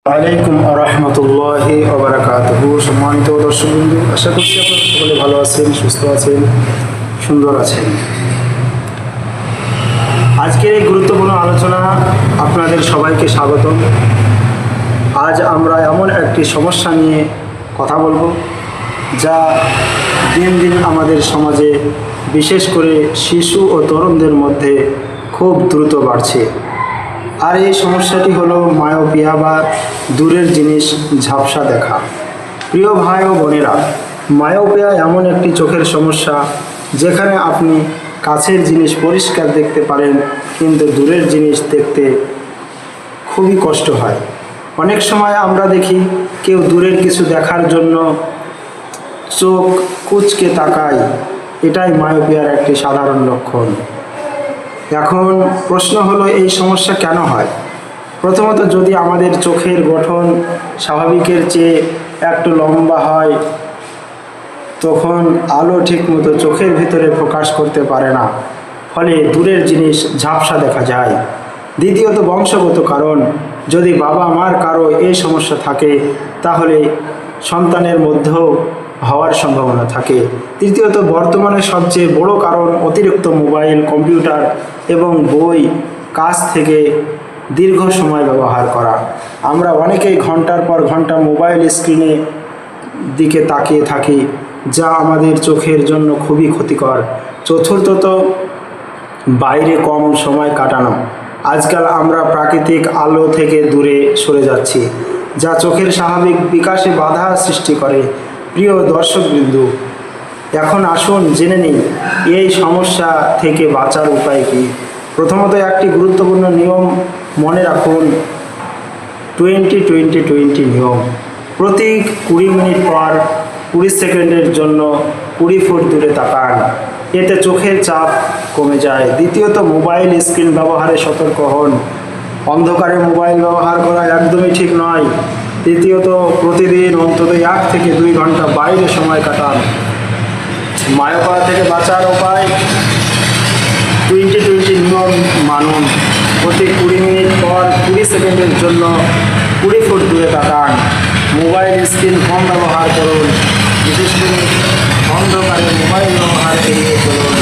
ওয়ালাইকুম রহমতুল্লাহি ওয়া বারাকাতুহু। সম্মানিত দর্শকবৃন্দ, আশা করছি আপনারা সকলে ভালো আছেন, সুস্থ আছেন, সুন্দর আছেন। আজকের এই গুরুত্বপূর্ণ আলোচনা আপনাদের সবাইকে স্বাগতম। আজ আমরা এমন একটি সমস্যা নিয়ে কথা বলবো যা দিন দিন আমাদের সমাজে, বিশেষ করে শিশু ও তরুণদের মধ্যে খুব দ্রুত বাড়ছে। আর এই সমস্যাটি হলো মায়োপিয়া বা দূরের জিনিস ঝাপসা দেখা। প্রিয় ভাই ও বোনেরা, মায়োপিয়া এমন একটি চোখের সমস্যা যেখানে আপনি কাছের জিনিস পরিষ্কার দেখতে পারেন, কিন্তু দূরের জিনিস দেখতে খুবই কষ্ট হয়। অনেক সময় আমরা দেখি কেউ দূরের কিছু দেখার জন্য চোখ কুঁচকে তাকায়। এটাই মায়োপিয়ার একটি সাধারণ লক্ষণ। এখন প্রশ্ন হলো, এই সমস্যা কেন হয়? প্রথমত, যদি আমাদের চোখের গঠন স্বাভাবিকের চেয়ে একটু লম্বা হয়, তখন আলো ঠিকমতো চোখের ভিতরে প্রকাশ করতে পারে না, ফলে দূরের জিনিস ঝাপসা দেখা যায়। দ্বিতীয়ত, বংশগত কারণ। যদি বাবা মার কারো এই সমস্যা থাকে, তাহলে সন্তানের মধ্যেও হওয়ার সম্ভাবনা থাকে। তৃতীয়ত, বর্তমানে সবচেয়ে বড় কারণ অতিরিক্ত মোবাইল, কম্পিউটার এবং বই কাজ থেকে দীর্ঘ সময় ব্যবহার করা। আমরা অনেকেই ঘন্টার পর ঘন্টা মোবাইল স্ক্রিনে দিকে তাকিয়ে থাকি, যা আমাদের চোখের জন্য খুবই ক্ষতিকর। চতুর্থত, বাইরে কম সময় কাটানো। আজকাল আমরা প্রাকৃতিক আলো থেকে দূরে সরে যাচ্ছি, যা চোখের স্বাভাবিক বিকাশে বাধা সৃষ্টি করে। প্রিয় দর্শকবৃন্দ, এখন আসুন জেনে নিই এই সমস্যা থেকে বাঁচার উপায় কী। প্রথমত, একটি গুরুত্বপূর্ণ নিয়ম মনে রাখুন, 20-20-20 নিয়ম। প্রতি 20 মিনিট পর 20 সেকেন্ডের জন্য 20 ফুট দূরে তাকান, এতে চোখের চাপ কমে যায়। দ্বিতীয়ত, মোবাইল স্ক্রিন ব্যবহারে সতর্ক হন। অন্ধকারে মোবাইল ব্যবহার করা একদমই ঠিক নয়। তৃতীয়ত, প্রতিদিন অন্তত 1 থেকে 2 ঘন্টা বাইরে সময় কাটান। মায়োপিয়া থেকে বাঁচার উপায়, 20-20 নিয়ম মানুন। প্রতি 20 মিনিট পর 20 সেকেন্ডের জন্য 20 ফুট দূরে তাকান। মোবাইল স্ক্রিন কম ব্যবহার করুন, বিশেষ করে অন্ধকারে মোবাইল ব্যবহার এড়িয়ে চলুন।